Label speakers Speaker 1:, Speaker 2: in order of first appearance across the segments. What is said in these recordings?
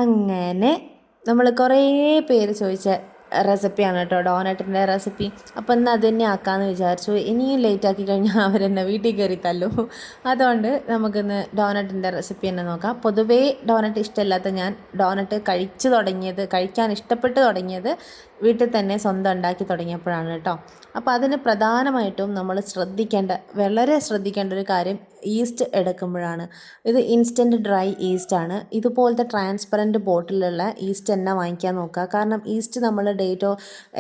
Speaker 1: അങ്ങനെ നമ്മൾ കുറേ പേര് ചോദിച്ച റെസിപ്പിയാണ് കേട്ടോ, ഡോനറ്റിൻ്റെ റെസിപ്പി. അപ്പോൾ ഇന്ന് അത് തന്നെ ആക്കാമെന്ന് വിചാരിച്ചു. ഇനിയും ലേറ്റ് ആക്കി കഴിഞ്ഞാൽ അവരെന്നെ വീട്ടിൽ കയറി തല്ലും. അതുകൊണ്ട് നമുക്കിന്ന് ഡോനറ്റിൻ്റെ റെസിപ്പി തന്നെ നോക്കാം. പൊതുവേ ഡോനറ്റ് ഇഷ്ടമില്ലാത്ത ഞാൻ ഡോനറ്റ് കഴിക്കാൻ ഇഷ്ടപ്പെട്ട് തുടങ്ങിയത് വീട്ടിൽ തന്നെ സ്വന്തം ഉണ്ടാക്കി തുടങ്ങിയപ്പോഴാണ് കേട്ടോ. അപ്പോൾ അതിന് പ്രധാനമായിട്ടും നമ്മൾ വളരെ ശ്രദ്ധിക്കേണ്ട ഒരു കാര്യം ഈസ്റ്റ് എടുക്കുമ്പോഴാണ്. ഇത് ഇൻസ്റ്റൻറ്റ് ഡ്രൈ ഈസ്റ്റാണ്. ഇതുപോലത്തെ ട്രാൻസ്പെറൻറ്റ് ബോട്ടിലുള്ള ഈസ്റ്റ് തന്നെ വാങ്ങിക്കാൻ നോക്കുക. കാരണം ഈസ്റ്റ് നമ്മൾ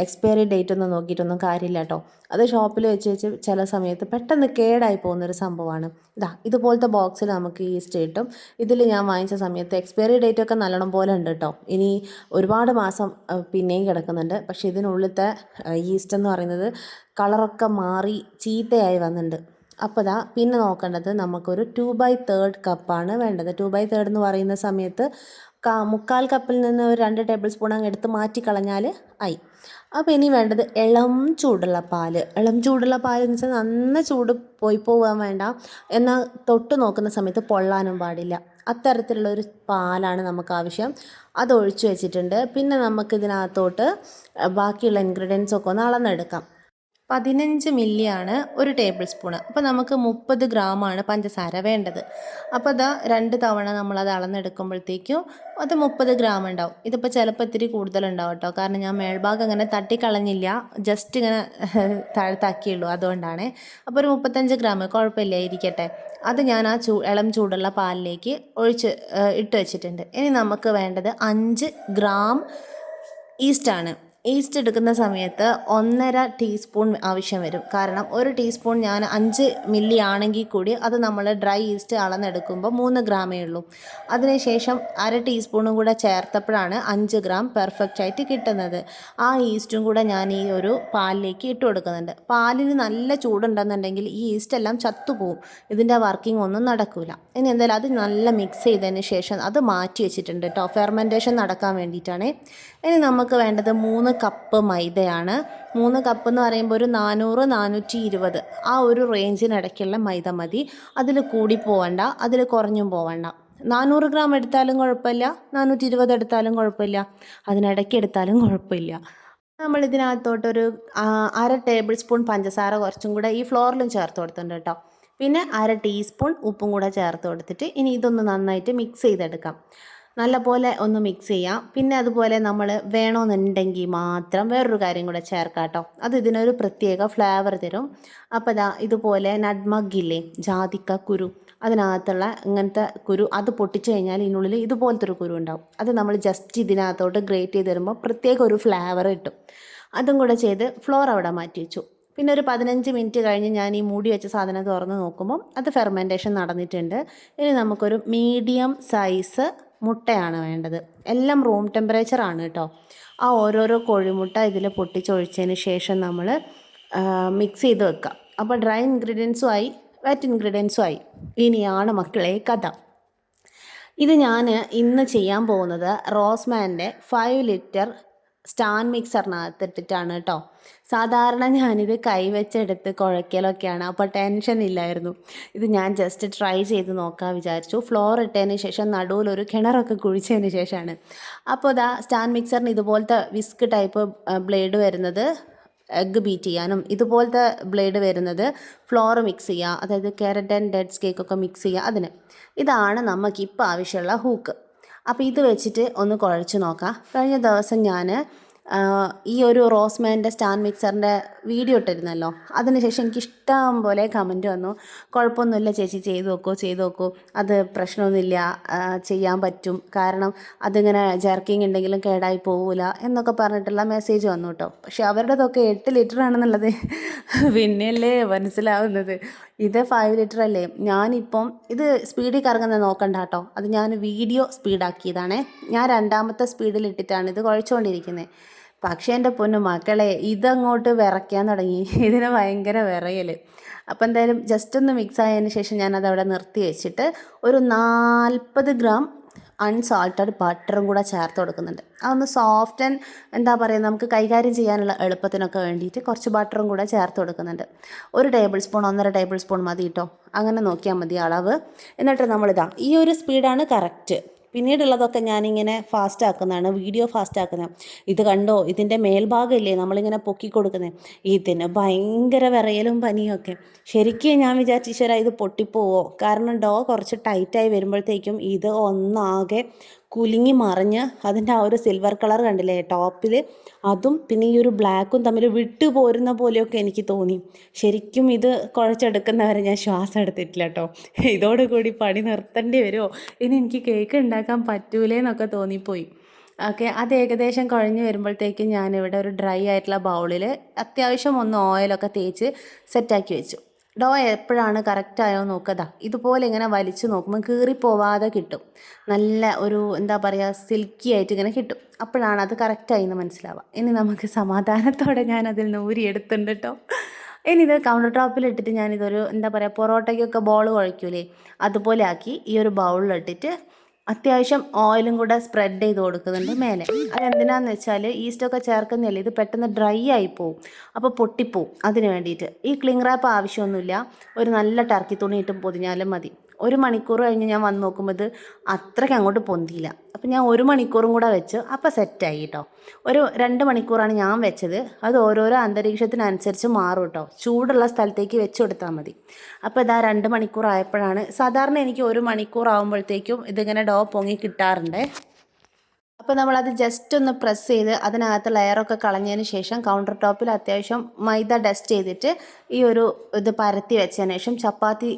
Speaker 1: എക്സ്പയറി ഡേറ്റ് ഒന്നും നോക്കിയിട്ടൊന്നും കാര്യമില്ല കേട്ടോ. അത് ഷോപ്പിൽ വെച്ച് ചില സമയത്ത് പെട്ടെന്ന് കേടായി പോകുന്നൊരു സംഭവമാണ്. ഇതുപോലത്തെ ബോക്സിൽ നമുക്ക് ഈസ്റ്റ് കിട്ടും. ഇതിൽ ഞാൻ വാങ്ങിച്ച സമയത്ത് എക്സ്പയറി ഡേറ്റ് ഒക്കെ നല്ലോണം പോലെ ഉണ്ട് കേട്ടോ. ഇനി ഒരുപാട് മാസം പിന്നെയും കിടക്കുന്നുണ്ട്. പക്ഷേ ഇതിനുള്ളിലത്തെ ഈസ്റ്റ് എന്ന് പറയുന്നത് കളറൊക്കെ മാറി ചീത്തയായി വന്നിട്ടുണ്ട്. അപ്പോൾ പിന്നെ നോക്കേണ്ടത് നമുക്കൊരു 2/3 കപ്പാണ് വേണ്ടത്. 2/3 എന്ന് പറയുന്ന സമയത്ത് 1/4 കപ്പിൽ നിന്ന് ഒരു 2 ടേബിൾ സ്പൂൺ അങ്ങ് എടുത്ത് മാറ്റി കളഞ്ഞാൽ ആയി. അപ്പോൾ ഇനി വേണ്ടത് ഇളം ചൂടുള്ള പാൽ. ഇളം ചൂടുള്ള പാൽ എന്ന് വെച്ചാൽ നന്ന ചൂട് പോകാൻ വേണ്ട, എന്നാൽ തൊട്ട് നോക്കുന്ന സമയത്ത് പൊള്ളാനും പാടില്ല. അത്തരത്തിലുള്ളൊരു പാലാണ് നമുക്ക് ആവശ്യം. അത് ഒഴിച്ചു വെച്ചിട്ടുണ്ട്. പിന്നെ നമുക്കിതിനകത്തോട്ട് ബാക്കിയുള്ള ഇൻഗ്രീഡിയൻസ് ഒക്കെ ഒന്ന് അളന്നെടുക്കാം. 15 മില്ലിയാണ് ഒരു ടേബിൾ സ്പൂണ്. അപ്പോൾ നമുക്ക് 30 ഗ്രാമാണ് പഞ്ചസാര വേണ്ടത്. അപ്പോൾ 2 തവണ നമ്മളത് അളന്നെടുക്കുമ്പോഴത്തേക്കും അത് 30 ഗ്രാം ഉണ്ടാവും. ഇതിപ്പോൾ ചിലപ്പോൾ ഇത്തിരി കൂടുതലുണ്ടാവും കേട്ടോ. കാരണം ഞാൻ മേൽഭാഗം അങ്ങനെ തട്ടിക്കളഞ്ഞില്ല, ജസ്റ്റ് ഇങ്ങനെ താഴ്ത്താക്കിയുള്ളൂ, അതുകൊണ്ടാണ്. അപ്പോൾ ഒരു 35 ഗ്രാം കുഴപ്പമില്ല, ഇരിക്കട്ടെ. അത് ഞാൻ ആ ഇളം ചൂടുള്ള പാലിലേക്ക് ഇട്ട് വെച്ചിട്ടുണ്ട്. ഇനി നമുക്ക് വേണ്ടത് 5 ഗ്രാം ഈസ്റ്റാണ്. ഈസ്റ്റ് എടുക്കുന്ന സമയത്ത് 1.5 ടീസ്പൂൺ ആവശ്യം വരും. കാരണം 1 ടീസ്പൂൺ ഞാൻ 5 മില്ലി ആണെങ്കിൽ കൂടി അത് നമ്മൾ ഡ്രൈ ഈസ്റ്റ് അളന്നെടുക്കുമ്പോൾ 3 ഗ്രാമേ ഉള്ളൂ. അതിനുശേഷം 1/2 ടീസ്പൂണും കൂടെ ചേർത്തപ്പോഴാണ് 5 ഗ്രാം പെർഫെക്റ്റ് ആയിട്ട് കിട്ടുന്നത്. ആ ഈസ്റ്റും കൂടെ ഞാൻ ഈ ഒരു പാലിലേക്ക് ഇട്ട് കൊടുക്കുന്നുണ്ട്. പാലിന് നല്ല ചൂടുണ്ടെന്നുണ്ടെങ്കിൽ ഈ ഈസ്റ്റ് എല്ലാം ചത്തുപോകും, ഇതിൻ്റെ വർക്കിംഗ് ഒന്നും നടക്കില്ല. ഇനി എന്തായാലും അത് നല്ല മിക്സ് ചെയ്തതിന് ശേഷം അത് മാറ്റി വെച്ചിട്ടുണ്ട് കേട്ടോ, ഫെർമെൻറ്റേഷൻ നടക്കാൻ വേണ്ടിയിട്ടാണ്. ഇനി നമുക്ക് വേണ്ടത് 3 കപ്പ് മൈദയാണ്. 3 കപ്പ് എന്ന് പറയുമ്പോൾ ഒരു 400-420 ആ ഒരു റേഞ്ചിനിടയ്ക്കുള്ള മൈദ മതി. അതിൽ കൂടി പോവണ്ട, അതിൽ കുറഞ്ഞും പോവണ്ട. 400 ഗ്രാം എടുത്താലും കുഴപ്പമില്ല, 420 എടുത്താലും കുഴപ്പമില്ല, അതിനിടയ്ക്ക് എടുത്താലും കുഴപ്പമില്ല. നമ്മൾ ഇതിനകത്തോട്ടൊരു 1/2 ടേബിൾ സ്പൂൺ പഞ്ചസാര കുറച്ചും കൂടെ ഈ ഫ്ലോറിലും ചേർത്ത് കൊടുത്തിട്ടുണ്ട് കേട്ടോ. പിന്നെ 1/2 ടീസ്പൂൺ ഉപ്പും കൂടെ ചേർത്ത് കൊടുത്തിട്ട് ഇനി ഇതൊന്ന് നന്നായിട്ട് മിക്സ് ചെയ്തെടുക്കാം. നല്ലപോലെ ഒന്ന് മിക്സ് ചെയ്യാം. പിന്നെ അതുപോലെ നമ്മൾ വേണമെന്നുണ്ടെങ്കിൽ മാത്രം വേറൊരു കാര്യം കൂടെ ചേർക്കാം കേട്ടോ. അത് ഇതിനൊരു പ്രത്യേക ഫ്ലേവർ തരും. അപ്പോൾ ഇതുപോലെ നട്മഗില്ലേ, ജാതിക്ക കുരു, അതിനകത്തുള്ള ഇങ്ങനത്തെ കുരു, അത് പൊട്ടിച്ച് കഴിഞ്ഞാൽ ഇതിനുള്ളിൽ ഇതുപോലത്തെ ഒരു കുരു ഉണ്ടാവും. അത് നമ്മൾ ജസ്റ്റ് ഇതിനകത്തോട്ട് ഗ്രേറ്റ് ചെയ്ത് തരുമ്പോൾ പ്രത്യേക ഒരു ഫ്ലേവർ കിട്ടും. അതും കൂടെ ചെയ്ത് ഫ്ലോർ അവിടെ മാറ്റി വെച്ചു. പിന്നെ ഒരു 15 മിനിറ്റ് കഴിഞ്ഞ് ഞാൻ ഈ മൂടി വെച്ച സാധനം തുറന്ന് നോക്കുമ്പോൾ അത് ഫെർമെൻറ്റേഷൻ നടന്നിട്ടുണ്ട്. ഇനി നമുക്കൊരു മീഡിയം സൈസ് മുട്ടയാണ് വേണ്ടത്. എല്ലാം റൂം ടെമ്പറേച്ചറാണ് കേട്ടോ. ആ ഓരോരോ കോഴിമുട്ട ഇതിൽ പൊട്ടിച്ചൊഴിച്ചതിന് ശേഷം നമ്മൾ മിക്സ് ചെയ്ത് വെക്കുക. അപ്പോൾ ഡ്രൈ ഇൻഗ്രീഡിയൻസും ആയി, വെറ്റ് ഇൻഗ്രീഡിയൻസും ആയി. ഇനിയാണ് മക്കളെ കഥ. ഇത് ഞാൻ ഇന്ന് ചെയ്യാൻ പോകുന്നത് റോസ്മാൻ്റെ 5 ലിറ്റർ സ്റ്റാൻഡ് മിക്സറിനകത്ത് ഇട്ടിട്ടാണ് കേട്ടോ. സാധാരണ ഞാനിത് കൈവച്ചെടുത്ത് കുഴക്കലൊക്കെയാണ്, അപ്പോൾ ടെൻഷൻ ഇല്ലായിരുന്നു. ഇത് ഞാൻ ജസ്റ്റ് ട്രൈ ചെയ്ത് നോക്കാൻ വിചാരിച്ചു. ഫ്ലോർ ഇട്ടതിന് ശേഷം നടുവിലൊരു കിണറൊക്കെ കുഴിച്ചതിന് ശേഷമാണ്. അപ്പോൾ സ്റ്റാൻഡ് മിക്സറിന് ഇതുപോലത്തെ വിസ്ക് ടൈപ്പ് ബ്ലേഡ് വരുന്നത് എഗ്ഗ് ബീറ്റ് ചെയ്യാനും, ഇതുപോലത്തെ ബ്ലേഡ് വരുന്നത് ഫ്ലോർ മിക്സ് ചെയ്യുക, അതായത് കാരറ്റ് ആൻഡ് ഡേറ്റ്സ് കേക്കൊക്കെ മിക്സ് ചെയ്യുക, അതിന്. ഇതാണ് നമുക്കിപ്പോൾ ആവശ്യമുള്ള ഹൂക്ക്. അപ്പോൾ ഇത് വെച്ചിട്ട് ഒന്ന് കുഴച്ച് നോക്കാം. കഴിഞ്ഞ ദിവസം ഞാൻ ഈ ഒരു റോസ്മാൻ്റെ സ്റ്റാൻഡ് മിക്സറിൻ്റെ വീഡിയോ ഇട്ടിരുന്നല്ലോ, അതിനുശേഷം എനിക്ക് ഇഷ്ടം പോലെ കമൻറ്റ് വന്നു. കുഴപ്പമൊന്നുമില്ല ചേച്ചി, ചെയ്ത് നോക്കൂ, അത് പ്രശ്നമൊന്നുമില്ല, ചെയ്യാൻ പറ്റും, കാരണം അതിങ്ങനെ ജർക്കിങ് ഉണ്ടെങ്കിലും കേടായി പോവില്ല എന്നൊക്കെ പറഞ്ഞിട്ടുള്ള മെസ്സേജ് വന്നു കേട്ടോ. പക്ഷെ അവരുടേതൊക്കെ 8 ലിറ്റർ ആണെന്നുള്ളത് പിന്നെയല്ലേ മനസ്സിലാവുന്നത്. ഇത് 5 ലിറ്റർ അല്ലേ. ഞാനിപ്പം ഇത് സ്പീഡിൽ കറങ്ങുന്നത് നോക്കണ്ട കേട്ടോ, അത് ഞാൻ വീഡിയോ സ്പീഡാക്കിയതാണേ. ഞാൻ 2ാമത്തെ സ്പീഡിലിട്ടിട്ടാണ് ഇത് കുഴച്ചുകൊണ്ടിരിക്കുന്നത്. പക്ഷേ എൻ്റെ പൊന്നു മക്കളെ, ഇതങ്ങോട്ട് വിറയ്ക്കാൻ തുടങ്ങി. ഇതിന് ഭയങ്കര വിറയൽ. അപ്പോൾ എന്തായാലും ജസ്റ്റ് ഒന്ന് മിക്സ് ആയതിന് ശേഷം ഞാനത് അവിടെ നിർത്തി വെച്ചിട്ട് ഒരു 40 ഗ്രാം അൺസാൾട്ടഡ് ബട്ടറും കൂടെ ചേർത്ത് കൊടുക്കുന്നുണ്ട്. അതൊന്ന് സോഫ്റ്റ് ആൻഡ് എന്താ പറയുക, നമുക്ക് കൈകാര്യം ചെയ്യാനുള്ള എളുപ്പത്തിനൊക്കെ വേണ്ടിയിട്ട് കുറച്ച് ബട്ടറും കൂടെ ചേർത്ത് കൊടുക്കുന്നുണ്ട്. 1 ടേബിൾ സ്പൂൺ 1.5 ടേബിൾ സ്പൂൺ മതി കേട്ടോ, അങ്ങനെ നോക്കിയാൽ മതി അളവ്. എന്നിട്ട് ഈ ഒരു സ്പീഡാണ് കറക്റ്റ്.
Speaker 2: പിന്നീടുള്ളതൊക്കെ ഞാനിങ്ങനെ ഫാസ്റ്റ് ആക്കുന്നതാണ്, വീഡിയോ ഫാസ്റ്റ് ആക്കുന്നത്. ഇത് കണ്ടോ, ഇതിൻ്റെ മേൽഭാഗമില്ലേ നമ്മളിങ്ങനെ പൊക്കി കൊടുക്കുന്നത്, ഇതിന് ഭയങ്കര വിറയലും പനിയൊക്കെ. ശരിക്കും ഞാൻ വിചാരിച്ചു ഈശ്വരാ ഇത് പൊട്ടിപ്പോവോ, കാരണം ഡോ കുറച്ച് ടൈറ്റായി വരുമ്പോഴത്തേക്കും ഇത് ഒന്നാകെ കുലുങ്ങി മറിഞ്ഞ് അതിൻ്റെ ആ ഒരു സിൽവർ കളർ കണ്ടില്ലേ ടോപ്പിൽ, അതും പിന്നെ ഈ ഒരു ബ്ലാക്കും തമ്മിൽ വിട്ടു പോരുന്ന പോലെയൊക്കെ എനിക്ക് തോന്നി. ശരിക്കും ഇത് കുഴച്ചെടുക്കുന്നവരെ ഞാൻ ശ്വാസം എടുത്തിട്ടില്ല കേട്ടോ. ഇതോടുകൂടി പണി നിർത്തേണ്ടി വരുമോ, ഇനി എനിക്ക് കേക്ക് ഉണ്ടാക്കാൻ പറ്റൂലേന്നൊക്കെ തോന്നിപ്പോയി. ഓക്കെ, അത് ഏകദേശം കുഴഞ്ഞ് വരുമ്പോഴത്തേക്കും ഞാനിവിടെ ഒരു ഡ്രൈ ആയിട്ടുള്ള ബൗളിൽ അത്യാവശ്യം ഒന്ന് ഓയിലൊക്കെ തേച്ച് സെറ്റാക്കി വെച്ചു. ഡോ എപ്പോഴാണ് കറക്റ്റായോ നോക്കുക, ഇതുപോലെ ഇങ്ങനെ വലിച്ചു നോക്കുമ്പോൾ കീറിപ്പോവാതെ കിട്ടും. നല്ല ഒരു എന്താ പറയുക സിൽക്കി ആയിട്ട് ഇങ്ങനെ കിട്ടും. അപ്പോഴാണ് അത് കറക്റ്റായി എന്ന് മനസ്സിലാവുക. ഇനി നമുക്ക് സമാധാനത്തോടെ ഞാനതിൽ നിന്ന് ഊരിയെടുത്തുണ്ട് കേട്ടോ. ഇനി ഇത് കൗണ്ടർ ടോപ്പിൽ ഇട്ടിട്ട് ഞാനിതൊരു എന്താ പറയുക പൊറോട്ടയ്ക്കൊക്കെ ബോൾ കുഴയ്ക്കൂലേ, അതുപോലെ ആക്കി ഈ ഒരു ബൗളിലിട്ടിട്ട് അത്യാവശ്യം ഓയിലും കൂടെ സ്പ്രെഡ് ചെയ്ത് കൊടുക്കുന്നുണ്ട് മേലെ. അതെന്തിനാന്ന് വെച്ചാൽ ഈസ്റ്റൊക്കെ ചേർക്കുന്നില്ല, ഇത് പെട്ടെന്ന് ഡ്രൈ ആയി പോവും, അപ്പോൾ പൊട്ടിപ്പോവും. അതിന് വേണ്ടിയിട്ട് ഈ ക്ലിംഗ് റാപ്പ് ആവശ്യമൊന്നുമില്ല, ഒരു നല്ല ടർക്കി തുണി ഇട്ടും പൊതിഞ്ഞാലും മതി. 1 മണിക്കൂർ കഴിഞ്ഞ് ഞാൻ വന്ന് നോക്കുമ്പോൾ ഇത് അത്രയ്ക്ക് അങ്ങോട്ട് പൊന്തിയില്ല. അപ്പം ഞാൻ 1 മണിക്കൂറും കൂടെ വെച്ച് അപ്പോൾ സെറ്റായി കേട്ടോ. ഒരു 2 മണിക്കൂറാണ് ഞാൻ വെച്ചത്. അത് ഓരോരോ അന്തരീക്ഷത്തിനനുസരിച്ച് മാറും കേട്ടോ. ചൂടുള്ള സ്ഥലത്തേക്ക് വെച്ച് കൊടുത്താൽ മതി. അപ്പോൾ ഇതാ 2 മണിക്കൂർ ആയപ്പോഴാണ്, സാധാരണ എനിക്ക് 1 മണിക്കൂർ ആകുമ്പോഴത്തേക്കും ഇതിങ്ങനെ ഡോ പൊങ്ങി കിട്ടാറുണ്ട്. അപ്പോൾ നമ്മളത് ജസ്റ്റ് ഒന്ന് പ്രസ് ചെയ്ത് അതിനകത്ത് ലെയറൊക്കെ കളഞ്ഞതിന് ശേഷം കൗണ്ടർ ടോപ്പിൽ അത്യാവശ്യം മൈദ ഡസ്റ്റ് ചെയ്തിട്ട് ഈ ഒരു ഇത് പരത്തി വെച്ചതിന് ശേഷം ചപ്പാത്തി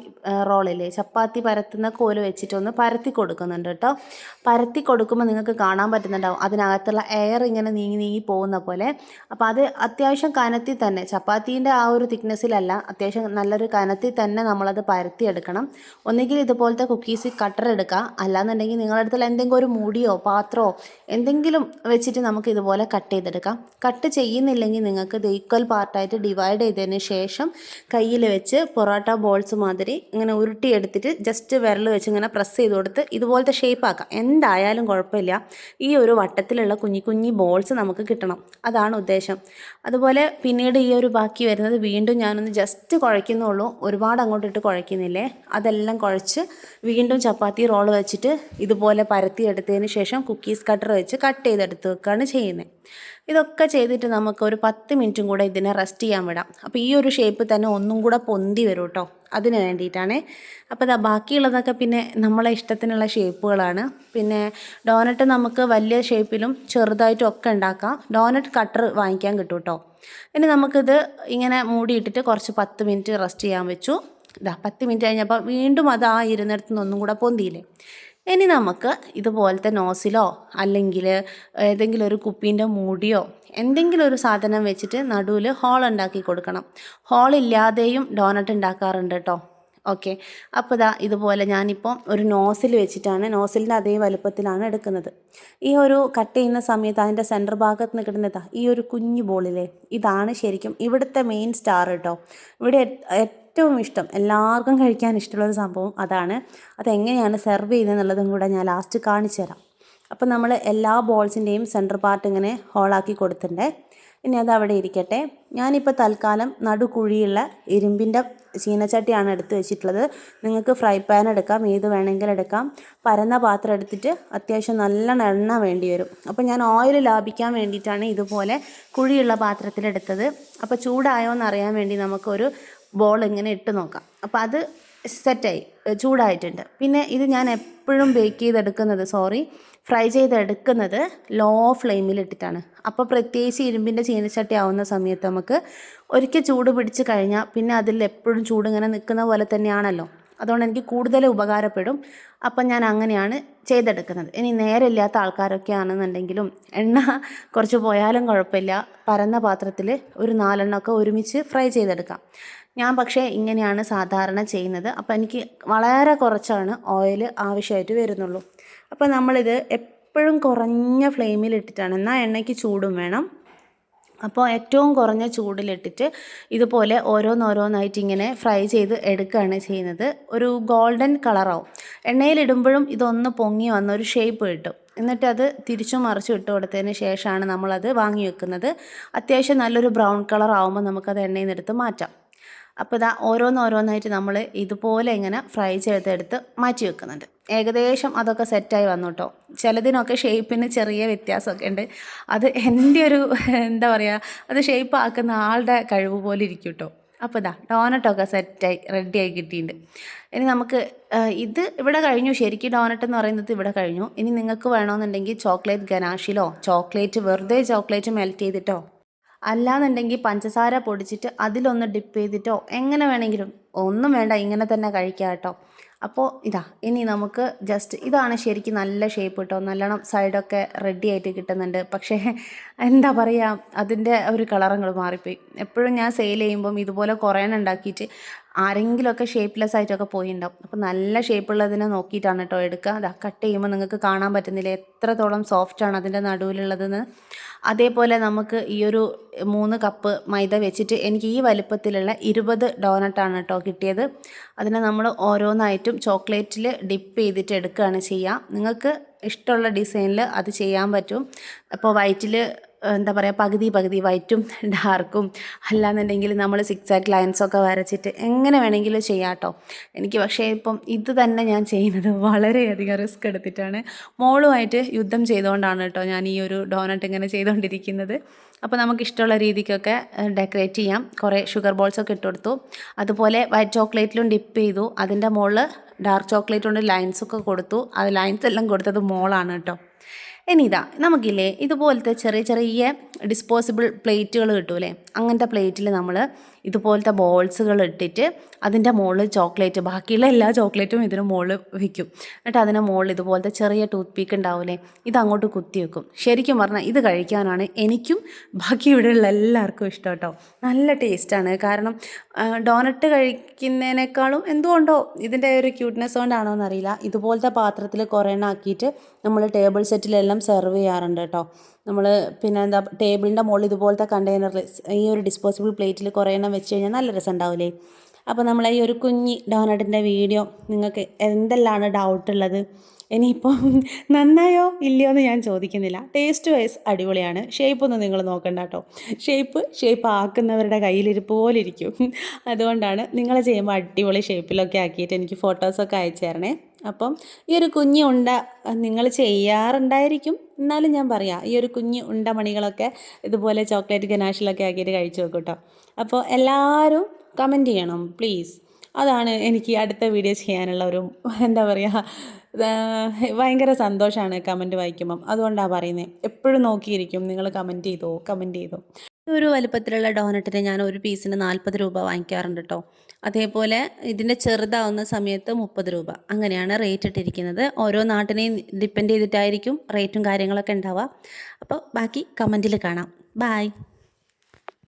Speaker 2: റോളില്ലേ, ചപ്പാത്തി പരത്തുന്ന കോല് വെച്ചിട്ടൊന്ന് പരത്തി കൊടുക്കുന്നുണ്ട് കേട്ടോ. പരത്തി കൊടുക്കുമ്പോൾ നിങ്ങൾക്ക് കാണാൻ പറ്റുന്നുണ്ടാവും അതിനകത്തുള്ള എയർ ഇങ്ങനെ നീങ്ങി നീങ്ങി പോകുന്ന പോലെ. അപ്പോൾ അത് അത്യാവശ്യം കനത്തിൽ തന്നെ, ചപ്പാത്തീൻ്റെ ആ ഒരു തിക്നെസ്സിലല്ല, അത്യാവശ്യം നല്ലൊരു കനത്തിൽ തന്നെ നമ്മളത് പരത്തിയെടുക്കണം. ഒന്നുകിൽ ഇതുപോലത്തെ കുക്കീസ് കട്ടർ എടുക്കുക, അല്ലാന്നുണ്ടെങ്കിൽ നിങ്ങളുടെ അടുത്തുള്ള എന്തെങ്കിലും ഒരു മൂടിയോ പാത്രമോ എന്തെങ്കിലും വെച്ചിട്ട് നമുക്ക് ഇതുപോലെ കട്ട് ചെയ്തെടുക്കാം. കട്ട് ചെയ്യുന്നില്ലെങ്കിൽ നിങ്ങൾക്ക് ഇത് ഈക്വൽ പാർട്ടായിട്ട് ഡിവൈഡ് ചെയ്തതിന് ശേഷം കയ്യിൽ വെച്ച് പൊറോട്ട ബോൾസ് മാതിരി ഇങ്ങനെ ഉരുട്ടിയെടുത്തിട്ട് ജസ്റ്റ് വിരൽ വെച്ച് ഇങ്ങനെ പ്രസ് ചെയ്ത് കൊടുത്ത് ഇതുപോലത്തെ ഷേപ്പ് ആക്കാം. എന്തായാലും കുഴപ്പമില്ല, ഈ ഒരു വട്ടത്തിലുള്ള കുഞ്ഞി കുഞ്ഞി ബോൾസ് നമുക്ക് കിട്ടണം, അതാണ് ഉദ്ദേശം. അതുപോലെ പിന്നീട് ഈ ഒരു ബാക്കി വരുന്നത് വീണ്ടും ഞാനൊന്ന് ജസ്റ്റ് കുഴയ്ക്കുന്നുള്ളൂ, ഒരുപാട് അങ്ങോട്ടിട്ട് കുഴയ്ക്കുന്നില്ലേ. അതെല്ലാം കുഴച്ച് വീണ്ടും ചപ്പാത്തി റോൾ വെച്ചിട്ട് ഇതുപോലെ പരത്തിയെടുത്തതിന് ശേഷം കുക്കീസ് കട്ടർ വെച്ച് കട്ട് ചെയ്തെടുത്ത് വെക്കുകയാണ് ചെയ്യുന്നത്. ഇതൊക്കെ ചെയ്തിട്ട് നമുക്ക് ഒരു 10 മിനിറ്റും കൂടെ ഇതിനെ റെസ്റ്റ് ചെയ്യാൻ വിടാം. അപ്പോൾ ഈ ഒരു ഷേപ്പ് തന്നെ ഒന്നും കൂടെ പൊന്തി വരും കേട്ടോ, അതിന് വേണ്ടിയിട്ടാണ്. അപ്പോൾ ഇതാ ബാക്കിയുള്ളതൊക്കെ പിന്നെ നമ്മളെ ഇഷ്ടത്തിനുള്ള ഷേപ്പുകളാണ്. പിന്നെ ഡോനറ്റ് നമുക്ക് വലിയ ഷേപ്പിലും ചെറുതായിട്ടും ഒക്കെ ഉണ്ടാക്കാം. ഡോനറ്റ് കട്ടർ വാങ്ങിക്കാൻ കിട്ടും കേട്ടോ. ഇനി നമുക്കിത് ഇങ്ങനെ മൂടിയിട്ടിട്ട് കുറച്ച് 10 മിനിറ്റ് റെസ്റ്റ് ചെയ്യാൻ വെച്ചു. ഇതാ 10 മിനിറ്റ് കഴിഞ്ഞപ്പോൾ വീണ്ടും അത് ആ ഇരുന്നിടത്ത് നിന്ന് ഒന്നും കൂടെ പൊന്തിയില്ലേ. ഇനി നമുക്ക് ഇതുപോലത്തെ നോസിലോ അല്ലെങ്കിൽ ഏതെങ്കിലും ഒരു കുപ്പീൻ്റെ മൂടിയോ എന്തെങ്കിലും ഒരു സാധനം വെച്ചിട്ട് നടുവിൽ ഹോൾ ഉണ്ടാക്കി കൊടുക്കണം. ഹോളില്ലാതെയും ഡോനറ്റ് ഉണ്ടാക്കാറുണ്ട് കേട്ടോ. ഓക്കെ, അപ്പോൾ ഇതാ ഇതുപോലെ ഞാനിപ്പോൾ ഒരു നോസിൽ വെച്ചിട്ടാണ്, നോസിലിൻ്റെ അതേ വലുപ്പത്തിലാണ് എടുക്കുന്നത്. ഈ ഒരു കട്ട് ചെയ്യുന്ന സമയത്ത് അതിൻ്റെ സെൻറ്റർ ഭാഗത്ത് നിന്ന് കിട്ടുന്നതാ ഈ ഒരു കുഞ്ഞു ബോളിലെ, ഇതാണ് ശരിക്കും ഇവിടുത്തെ മെയിൻ സ്റ്റാർ കേട്ടോ. ഇവിടെ ഏറ്റവും ഇഷ്ടം, എല്ലാവർക്കും കഴിക്കാൻ ഇഷ്ടമുള്ളൊരു സംഭവം അതാണ്. അതെങ്ങനെയാണ് സെർവ് ചെയ്യുന്നതെന്നുള്ളതും കൂടെ ഞാൻ ലാസ്റ്റ് കാണിച്ചു തരാം. അപ്പോൾ നമ്മൾ എല്ലാ ബോൾസിൻ്റെയും സെൻറ്റർ പാർട്ട് ഇങ്ങനെ ഹോളാക്കി കൊടുത്തിട്ടുണ്ട്. ഇനി അത് അവിടെ ഇരിക്കട്ടെ. ഞാനിപ്പോൾ തൽക്കാലം നടുക്കുഴിയുള്ള ഇരുമ്പിൻ്റെ ചീനച്ചട്ടിയാണ് എടുത്ത് വെച്ചിട്ടുള്ളത്. നിങ്ങൾക്ക് ഫ്രൈ പാൻ എടുക്കാം, ഏത് വേണമെങ്കിലും എടുക്കാം. പരന്ന പാത്രം എടുത്തിട്ട് അത്യാവശ്യം നല്ല എണ്ണ വേണ്ടി വരും. അപ്പോൾ ഞാൻ ഓയിൽ ലാഭിക്കാൻ വേണ്ടിയിട്ടാണ് ഇതുപോലെ കുഴിയുള്ള പാത്രത്തിലെടുത്തത്. അപ്പോൾ ചൂടായോ എന്നറിയാൻ വേണ്ടി നമുക്കൊരു ബോൾ ഇങ്ങനെ ഇട്ട് നോക്കാം. അപ്പോൾ അത് സെറ്റായി, ചൂടായിട്ടുണ്ട്. പിന്നെ ഇത് ഞാൻ എപ്പോഴും ഫ്രൈ ചെയ്തെടുക്കുന്നത് ലോ ഫ്ലെയിമിലിട്ടിട്ടാണ്. അപ്പോൾ പ്രത്യേകിച്ച് ഇരുമ്പിൻ്റെ ചീനച്ചട്ടി ആവുന്ന സമയത്ത് നമുക്ക് ഒരിക്കൽ ചൂട് പിടിച്ച് കഴിഞ്ഞാൽ പിന്നെ അതിൽ എപ്പോഴും ചൂട് ഇങ്ങനെ നിൽക്കുന്ന പോലെ തന്നെയാണല്ലോ. അതുകൊണ്ട് എനിക്ക് കൂടുതൽ ഉപകാരപ്പെടും. അപ്പം ഞാൻ അങ്ങനെയാണ് ചെയ്തെടുക്കുന്നത്. ഇനി നേരമില്ലാത്ത ആൾക്കാരൊക്കെ ആണെന്നുണ്ടെങ്കിലും എണ്ണ കുറച്ച് പോയാലും കുഴപ്പമില്ല, പരന്ന പാത്രത്തിൽ ഒരു 4 എണ്ണമൊക്കെ ഒരുമിച്ച് ഫ്രൈ ചെയ്തെടുക്കാം. ഞാൻ പക്ഷേ ഇങ്ങനെയാണ് സാധാരണ ചെയ്യുന്നത്. അപ്പോൾ എനിക്ക് വളരെ കുറച്ചാണ് ഓയിൽ ആവശ്യമായിട്ട് വരുന്നുള്ളൂ. അപ്പോൾ നമ്മളിത് എപ്പോഴും കുറഞ്ഞ ഫ്ലെയിമിലിട്ടിട്ടാണ്, എന്നാൽ എണ്ണയ്ക്ക് ചൂടും വേണം. അപ്പോൾ ഏറ്റവും കുറഞ്ഞ ചൂടിലിട്ടിട്ട് ഇതുപോലെ ഓരോന്നോരോന്നായിട്ട് ഇങ്ങനെ ഫ്രൈ ചെയ്ത് എടുക്കുകയാണ് ചെയ്യുന്നത്. ഒരു ഗോൾഡൻ കളറാവും. എണ്ണയിലിടുമ്പോഴും ഇതൊന്ന് പൊങ്ങി വന്ന ഒരു ഷേപ്പ് കിട്ടും. എന്നിട്ട് അത് തിരിച്ചും മറിച്ചും ഇട്ട് കൊടുത്തതിന് ശേഷമാണ് നമ്മളത് വാങ്ങി വെക്കുന്നത്. അത്യാവശ്യം നല്ലൊരു ബ്രൗൺ കളർ ആകുമ്പോൾ നമുക്കത് എണ്ണയിൽ നിന്ന് എടുത്ത് മാറ്റാം. അപ്പോൾ ഇതാ ഓരോന്നോരോന്നായിട്ട് നമ്മൾ ഇതുപോലെ ഇങ്ങനെ ഫ്രൈ ചെയ്തെടുത്ത് മാറ്റി വെക്കുന്നുണ്ട്. ഏകദേശം അതൊക്കെ സെറ്റായി വന്നു കേട്ടോ. ചിലതിനൊക്കെ ഷേപ്പിന് ചെറിയ വ്യത്യാസമൊക്കെ ഉണ്ട്. അത് എൻ്റെ ഒരു എന്താ പറയുക, അത് ഷേപ്പ് ആക്കുന്ന ആളുടെ കഴിവ് പോലെ ഇരിക്കും കേട്ടോ. അപ്പോൾ ഇതാ ഡോനറ്റൊക്കെ സെറ്റായി റെഡിയായി കിട്ടിയിട്ടുണ്ട്. ഇനി നമുക്ക് ഇത് ഇവിടെ കഴിഞ്ഞു. ശരിക്കും ഡോനറ്റ് എന്ന് പറയുന്നത് ഇവിടെ കഴിഞ്ഞു. ഇനി നിങ്ങൾക്ക് വേണമെന്നുണ്ടെങ്കിൽ ചോക്ലേറ്റ് ഗനാഷിലോ ചോക്ലേറ്റ് വെറുതെ ചോക്ലേറ്റ് മെൽറ്റ് ചെയ്തിട്ടോ അല്ലാന്നുണ്ടെങ്കിൽ പഞ്ചസാര പൊടിച്ചിട്ട് അതിലൊന്ന് ഡിപ്പ് ചെയ്തിട്ടോ എങ്ങനെ വേണമെങ്കിലും, ഒന്നും വേണ്ട ഇങ്ങനെ തന്നെ കഴിക്കാം കേട്ടോ. അപ്പോൾ ഇതാ ഇനി നമുക്ക് ജസ്റ്റ് ഇതാണ് ശരിക്കും നല്ല ഷേപ്പ് കേട്ടോ. നല്ലോണം സൈഡൊക്കെ റെഡി ആയിട്ട് കിട്ടുന്നുണ്ട്. പക്ഷേ എന്താ പറയുക, അതിൻ്റെ ഒരു കളറങ്ങൾ മാറിപ്പോയി. എപ്പോഴും ഞാൻ സെയിൽ ചെയ്യുമ്പം ഇതുപോലെ കുറേ ഉണ്ടാക്കിയിട്ട് ആരെങ്കിലുമൊക്കെ ഷേപ്പ്ലെസ് ആയിട്ടൊക്കെ പോയിണ്ടാവും. അപ്പോൾ നല്ല ഷേപ്പുള്ളതിനെ നോക്കിയിട്ടാണ് കേട്ടോ എടുക്കുക. അതാ കട്ട് ചെയ്യുമ്പോൾ നിങ്ങൾക്ക് കാണാൻ പറ്റുന്നില്ല എത്രത്തോളം സോഫ്റ്റാണ് അതിൻ്റെ നടുവിലുള്ളതെന്ന്. അതേപോലെ നമുക്ക് ഈ ഒരു 3 കപ്പ് മൈദ വെച്ചിട്ട് എനിക്ക് ഈ വലിപ്പത്തിലുള്ള 20 ഡോനറ്റാണ് കേട്ടോ കിട്ടിയത്. അതിനെ നമ്മൾ ഓരോന്നായിട്ടും ചോക്ലേറ്റിൽ ഡിപ്പ് ചെയ്തിട്ട് എടുക്കുകയാണ് ചെയ്യുക. നിങ്ങൾക്ക് ഇഷ്ടമുള്ള ഡിസൈനിൽ അത് ചെയ്യാൻ പറ്റും. അപ്പോൾ വൈറ്റിൽ എന്താ പറയുക പകുതി വൈറ്റും ഡാർക്കും, അല്ലാന്നുണ്ടെങ്കിൽ നമ്മൾ സിക്സാക്ക് ലൈൻസൊക്കെ വരച്ചിട്ട് എങ്ങനെ വേണമെങ്കിലും ചെയ്യാം കേട്ടോ. എനിക്ക് പക്ഷേ ഇപ്പം ഇത് തന്നെ ഞാൻ ചെയ്യുന്നത് വളരെയധികം റിസ്ക് എടുത്തിട്ടാണ്. മോളുമായിട്ട് യുദ്ധം ചെയ്തുകൊണ്ടാണ് കേട്ടോ ഞാൻ ഈ ഒരു ഡോനറ്റ് ഇങ്ങനെ ചെയ്തുകൊണ്ടിരിക്കുന്നത്. അപ്പോൾ നമുക്കിഷ്ടമുള്ള രീതിക്കൊക്കെ ഡെക്കറേറ്റ് ചെയ്യാം. കുറേ ഷുഗർ ബോൾസൊക്കെ ഇട്ട് കൊടുത്തു. അതുപോലെ വൈറ്റ് ചോക്ലേറ്റിലും ഡിപ്പ് ചെയ്തു. അതിൻ്റെ മുകളിൽ ഡാർക്ക് ചോക്ലേറ്റ് കൊണ്ട് ലൈൻസൊക്കെ കൊടുത്തു. അത് ലൈൻസ് എല്ലാം കൊടുത്തത് മോളാണ് കേട്ടോ. ഇനി ഇതാ നമുക്കില്ലേ ഇതുപോലത്തെ ചെറിയ ചെറിയ ഡിസ്പോസിബിൾ പ്ലേറ്റുകൾ കിട്ടൂലേ, അങ്ങനത്തെ പ്ലേറ്റിൽ നമ്മൾ ഇതുപോലത്തെ ബോൾസുകൾ ഇട്ടിട്ട് അതിൻ്റെ മുകളിൽ ചോക്ലേറ്റ്, ബാക്കിയുള്ള എല്ലാ ചോക്ലേറ്റും ഇതിന് മുകളിൽ വയ്ക്കും. എന്നിട്ട് അതിന് മുകളിൽ ഇതുപോലത്തെ ചെറിയ ടൂത്ത് പീക്ക് ഉണ്ടാവില്ലേ, ഇതങ്ങോട്ട് കുത്തി വെക്കും. ശരിക്കും പറഞ്ഞാൽ ഇത് കഴിക്കാനാണ് എനിക്കും ബാക്കി ഇവിടെയുള്ള എല്ലാവർക്കും ഇഷ്ടം കേട്ടോ. നല്ല ടേസ്റ്റാണ്. കാരണം ഡോനറ്റ് കഴിക്കുന്നതിനേക്കാളും എന്തുകൊണ്ടോ ഇതിൻ്റെ ഒരു ക്യൂട്ട്നെസ് കൊണ്ടാണോ എന്നറിയില്ല, ഇതുപോലത്തെ പാത്രത്തിൽ കുറേ എണ്ണം ആക്കിയിട്ട് നമ്മൾ ടേബിൾ സെറ്റിലെല്ലാം സെർവ് ചെയ്യാറുണ്ട് കേട്ടോ. നമ്മൾ പിന്നെ എന്താ ടേബിളിൻ്റെ മുകളിൽ ഇതുപോലത്തെ കണ്ടെയ്നറിൽ ഈ ഒരു ഡിസ്പോസിബിൾ പ്ലേറ്റിൽ കുറേ എണ്ണം വെച്ച് കഴിഞ്ഞാൽ നല്ല രസം ഉണ്ടാവില്ലേ. അപ്പോൾ നമ്മൾ ഈ ഒരു കുഞ്ഞി ഡോനറ്റിൻ്റെ വീഡിയോ നിങ്ങൾക്ക് എന്തെല്ലാമാണ് ഡൗട്ടുള്ളത്, ഇനിയിപ്പം നന്നായോ ഇല്ലയോ എന്ന് ഞാൻ ചോദിക്കുന്നില്ല. ടേസ്റ്റ് വൈസ് അടിപൊളിയാണ്. ഷേപ്പൊന്നും നിങ്ങൾ നോക്കണ്ട കേട്ടോ. ഷേപ്പ് ആക്കുന്നവരുടെ കയ്യിലിരിപ്പ് പോലെ ഇരിക്കും. അതുകൊണ്ടാണ് നിങ്ങൾ ചെയ്യുമ്പോൾ അടിപൊളി ഷേപ്പിലൊക്കെ ആക്കിയിട്ട് എനിക്ക് ഫോട്ടോസൊക്കെ അയച്ചു തരണേ. അപ്പം ഈ ഒരു കുഞ്ഞി ഉണ്ട നിങ്ങൾ ചെയ്യാറുണ്ടായിരിക്കും, എന്നാലും ഞാൻ പറയാം, ഈ ഒരു കുഞ്ഞി ഉണ്ട മണികളൊക്കെ ഇതുപോലെ ചോക്ലേറ്റ് ഗനാഷിലൊക്കെ ആക്കിയിട്ട് കഴിച്ചു നോക്കും കേട്ടോ. അപ്പോൾ എല്ലാവരും കമൻറ്റ് ചെയ്യണം പ്ലീസ്. അതാണ് എനിക്ക് അടുത്ത വീഡിയോ ചെയ്യാനുള്ള ഒരു എന്താ പറയുക, ഭയങ്കര സന്തോഷമാണ് കമൻറ്റ് വായിക്കുമ്പം. അതുകൊണ്ടാണ് പറയുന്നത്. എപ്പോഴും നോക്കിയിരിക്കും നിങ്ങൾ കമൻറ്റ് ചെയ്തോ. ഒരു വലുപ്പത്തിലുള്ള ഡോനറ്റിന് ഞാൻ ഒരു പീസിന് 40 രൂപ വാങ്ങിക്കാറുണ്ട് കേട്ടോ. അതേപോലെ ഇതിൻ്റെ ചെറുതാവുന്ന സമയത്ത് 30 രൂപ, അങ്ങനെയാണ് റേറ്റ് ഇട്ടിരിക്കുന്നത്. ഓരോ നാട്ടിനെയും ഡിപ്പെൻഡ് ചെയ്തിട്ടായിരിക്കും റേറ്റും കാര്യങ്ങളൊക്കെ ഉണ്ടാവുക. അപ്പോൾ ബാക്കി കമൻറ്റിൽ കാണാം. ബായ്.